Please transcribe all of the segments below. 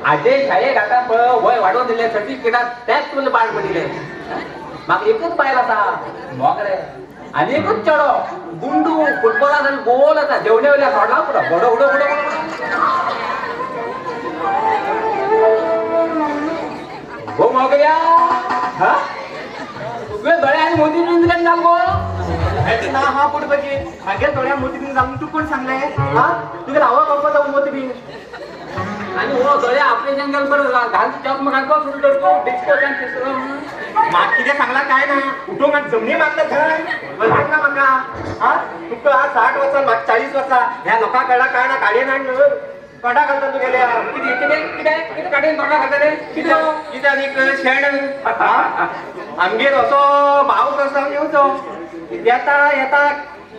आजे शाळेक आता वय वाढवून दिले सर्टिफिकेटात त्याच तुला बाळ पडिले म्हाका एकच बायल आसा मोगरे आणि एकच चेडो गुंडू फुटबॉलात गोल आसा जेवणे वयल्या सोडला पुरो बडो उडो उडो हो मोगऱ्या हा तुझे दोळे आणि मोती बिंदून जाल गो ना हा पुढे मागे थोड्या मोती जाऊन तू कोण सांगले हा तुझे नावा बाप्पा जाऊन मोती बिन आणि हो दोळे आपले जंगल बरं घाल चॉक घालतो सुरू करतो डिस्को माग किती सांगला काय ना उठून मग जमनी मागतात ना मका हा तुका 60 वर्षां माग 40 वर्षां ह्या लोकां कळला काय ना काढे ना कडा घालता तू गेले किती काढून तोंडा घालता रे किती एक शेण आमगेर असो भाव कसो येवचो येता येता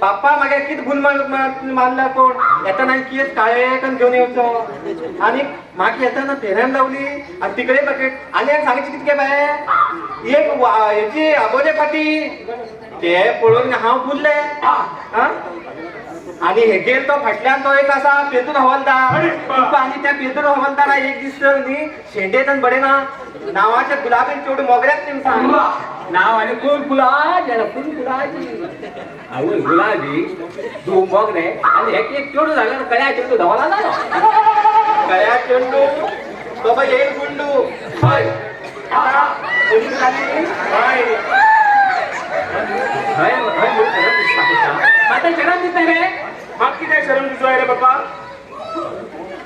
बाप्पा मागे किती गुण मानला कोण येताना कित काळे कन घेऊन येवचो आणि मागे येताना फेऱ्यान लावली आणि तिकडे बकेट आणि सांगायची कितके बाय एक हेची आबोले पाटी ते पळून हांव बुरले आणि हे गेल तो फाटल्यान तो एक असा पेदूर हवालदार आणि त्या पेदूर हवालदारा एक दिस न्ही शेंडेत आणि बडे ना नावाच्या गुलाबी चोड मोगऱ्यात तेम सांग नाव आणि फुल फुलाची फुल फुलाची आवय गुलाबी तू मोगरे आणि एक चोडू झाला कळ्या चेंडू धावला ना कळ्या चेंडू तो बाई येईल गुंडू होय आता गुंडू झाली होय आता शरण दिसत रे मग किती शरम दिसतोय रे बाप्पा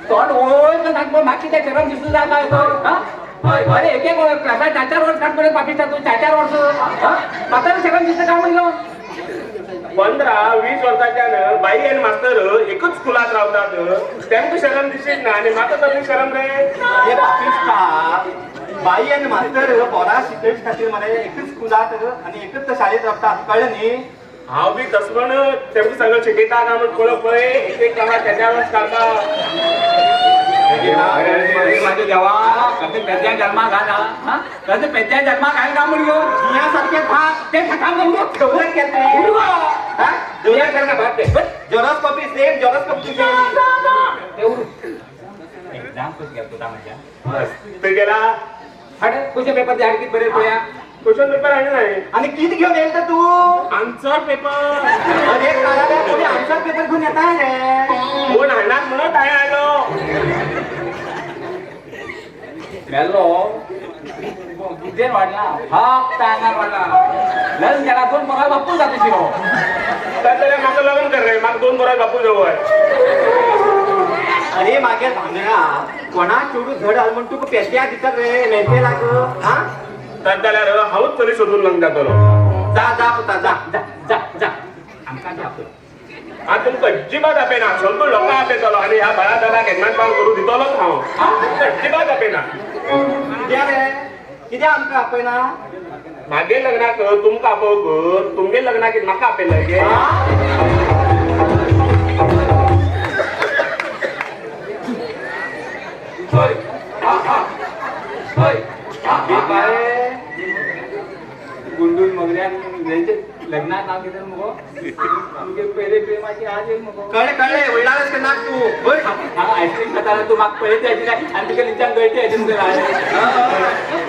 तोंड ओळ तर सांग माग किती शरण दिसू जा काय अरे एक एक क्लासा 4 वर्ष काढतो पाकिस्तान तू 4 वर्ष म्हातारा शरण दिसत का म्हणलं 15-20 वर्षाच्यान बाई आणि मास्तर एकच स्कुलात रावतात त्यांना शरम दिसेल ना आणि म्हाका तर शरम रे हे पाकिस्तान बाई आणि मास्तर पोरा शिकवच खातीर मला एकच स्कुलात आणि एकच शाळेत रावतात कळलं न्ही हांव बी तसवण तेमकां सगळं शिकयता काय म्हणून पळय पळय एक एक कामा त्याच्यावरच काढता माझे देवा कधी पेद्या जन्मा घाला कधी पेद्या जन्मा घाल का म्हणून यासारखे भाग ते सकाळ म्हणून ठेवलं केलं दुनिया करता भाग ते जोरस्कोपी सेम जोरस्कोपी एक्झाम कशी घेतो ता माझ्या ते गेला हट कुठे पेपर द्या किती बरे पळया क्वेश्चन पेपर आहे नाही आणि किती घेऊन येईल तर तू आन्सर पेपर अरे काला कोणी आन्सर पेपर घेऊन येत आहे रे कोण आणणार म्हणत आहे आलो मेलो बुद्धेन वाढला हाक टांगार वाढला लस गेला 2 बघा बापू जाते शिरो त्याला माझं लग्न कर रे मला 2 बरोबर बापू जवळ अरे मागे भांगणा कोणा चोडू झड आल म्हणून तू पेट्या दिसत रे नेते लाग हा त्याला हाऊस तरी शोधून लंग जातो जा जा पुता जा जा जा जा आमका जातो हा तुमका अजिबात अपेना स्वल्प लोक अपेतलो आणि ह्या बाळा दादा केन्नान काम करू दितलोच हांव अजिबात अपेना कित्या रे कित्या आमकां आपयना मागे लग्नाक तुमकां आपोवक तुमगे लग्नाक म्हाका आपयलय गे होय होय गुंडून मगऱ्यान लग्नात नाव घेतलं मगो आमगे पहिले प्रेमाची आज येईल मगो कळले वळलाच का नाक तू होय हा आईस्क्रीम खाताना तू माग पहिले त्याची नाही आणि तिकडे निचान गळती यायची तुझे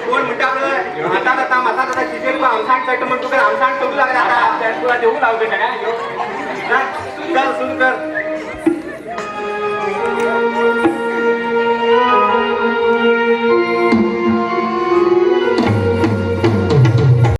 कोण म्हणता माता किती आमसाण चट म्हणतो आमसाण सोडू लागला आता तुला देऊ लावते काय चल सुरू कर